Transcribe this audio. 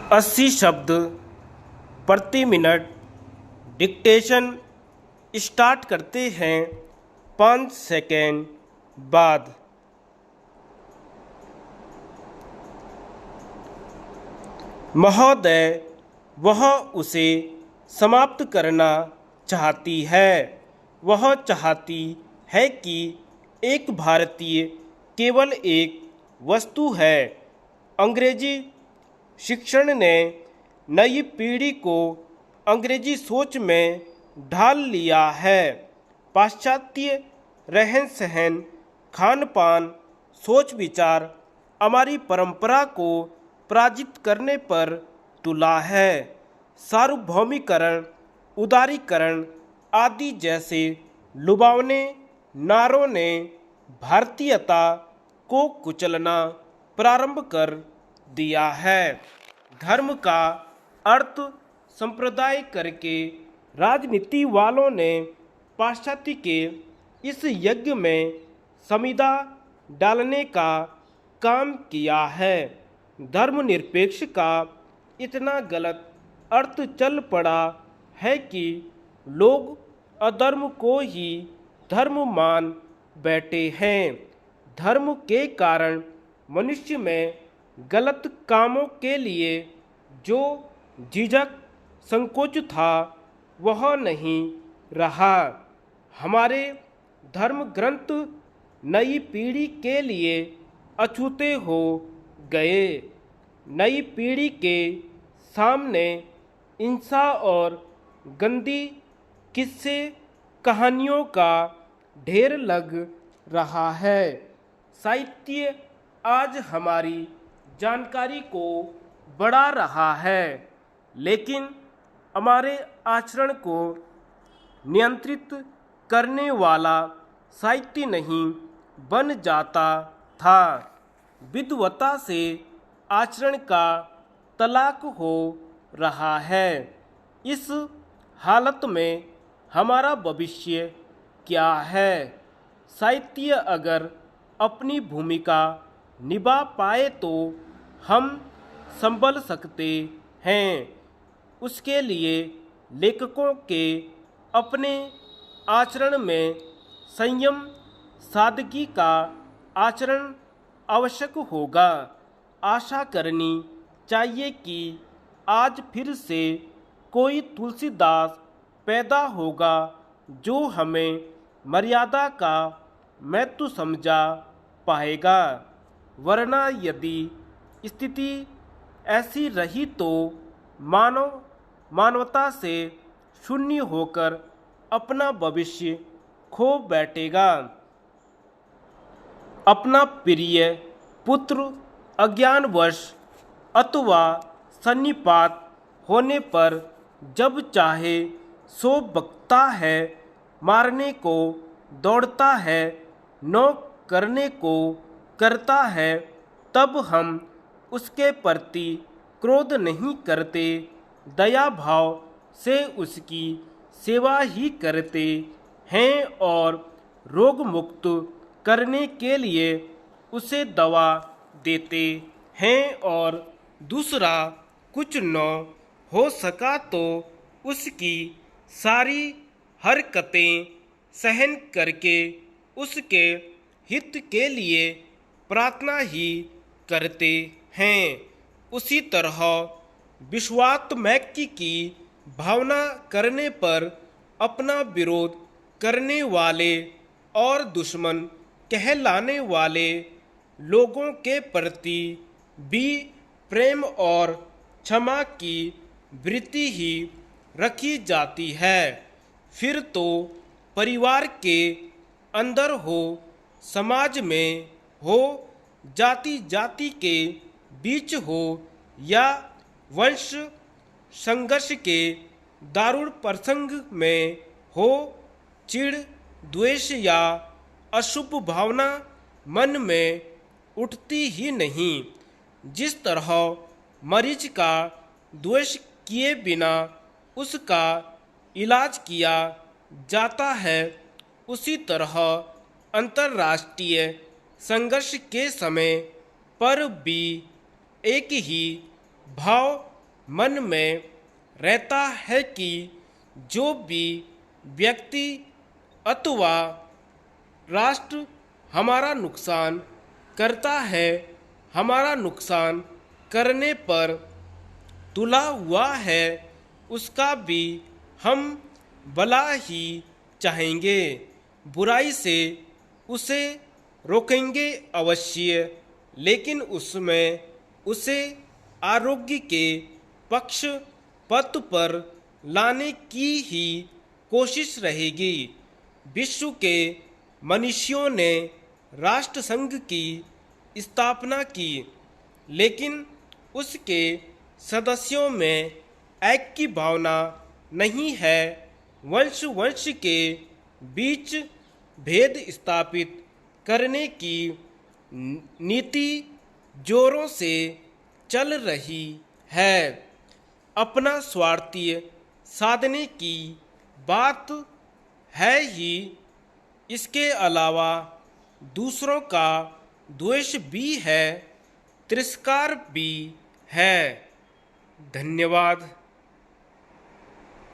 80 शब्द प्रति minute dictation start करते हैं 5 सेकेंड बाद। महोदय, वह उसे समाप्त करना चाहती है। वह चाहती है कि एक भारतीय केवल एक वस्तु है। अंग्रेजी शिक्षण ने नई पीढ़ी को अंग्रेजी सोच में ढाल लिया है। पाश्चात्य रहन सहन, खान पान, सोच विचार हमारी परंपरा को पराजित करने पर तुला है। सार्वभौमिकरण, उदारीकरण आदि जैसे लुभावने नारों ने भारतीयता को कुचलना प्रारंभ कर दिया है। धर्म का अर्थ संप्रदाय करके राजनीति वालों ने पाश्चात्य के इस यज्ञ में समिधा डालने का काम किया है। धर्मनिरपेक्ष का इतना गलत अर्थ चल पड़ा है कि लोग अधर्म को ही धर्म मान बैठे हैं। धर्म के कारण मनुष्य में गलत कामों के लिए जो झिझक संकोच था वह नहीं रहा। हमारे धर्म ग्रंथ नई पीढ़ी के लिए अछूते हो गए। नई पीढ़ी के सामने हिंसा और गंदी किस्से कहानियों का ढेर लग रहा है। साहित्य आज हमारी जानकारी को बढ़ा रहा है, लेकिन हमारे आचरण को नियंत्रित करने वाला साहित्य नहीं बन जाता था। विद्वता से आचरण का तलाक हो रहा है। इस हालत में हमारा भविष्य क्या है? साहित्य अगर अपनी भूमिका निभा पाए तो हम संभल सकते हैं। उसके लिए लेखकों के अपने आचरण में संयम, सादगी का आचरण आवश्यक होगा। आशा करनी चाहिए कि आज फिर से कोई तुलसीदास पैदा होगा जो हमें मर्यादा का महत्व समझा पाएगा। वरना यदि स्थिति ऐसी रही तो मानवता से शून्य होकर अपना भविष्य खो बैठेगा। अपना प्रिय पुत्र अज्ञानवश अथवा सन्निपात होने पर जब चाहे सो बकता है, मारने को दौड़ता है, नोक करने को करता है, तब हम उसके प्रति क्रोध नहीं करते, दया भाव से उसकी सेवा ही करते हैं और रोग मुक्त करने के लिए उसे दवा देते हैं और दूसरा कुछ न हो सका तो उसकी सारी हरकतें सहन करके उसके हित के लिए प्रार्थना ही करते हैं। उसी तरह विश्वात्मैक्य की भावना करने पर अपना विरोध करने वाले और दुश्मन कहलाने वाले लोगों के प्रति भी प्रेम और क्षमा की वृत्ति ही रखी जाती है। फिर तो परिवार के अंदर हो, समाज में हो, जाति जाति के बीच हो या वंश संघर्ष के दारुण प्रसंग में हो, चिढ़, द्वेष या अशुभ भावना मन में उठती ही नहीं। जिस तरह मरीज का द्वेष किए बिना उसका इलाज किया जाता है, उसी तरह अंतर्राष्ट्रीय संघर्ष के समय पर भी एक ही भाव मन में रहता है कि जो भी व्यक्ति अथवा राष्ट्र हमारा नुकसान करता है, हमारा नुकसान करने पर तुला हुआ है, उसका भी हम भला ही चाहेंगे, बुराई से उसे रोकेंगे अवश्य, लेकिन उसमें उसे आरोग्य के पक्ष पथ पर लाने की ही कोशिश रहेगी। विश्व के मनुष्यों ने राष्ट्र संघ की स्थापना की, लेकिन उसके सदस्यों में ऐक्य की भावना नहीं है। वंश वंश के बीच भेद स्थापित करने की नीति जोरों से चल रही है। अपना स्वार्थी साधने की बात है ही, इसके अलावा दूसरों का द्वेष भी है, तिरस्कार भी है। धन्यवाद।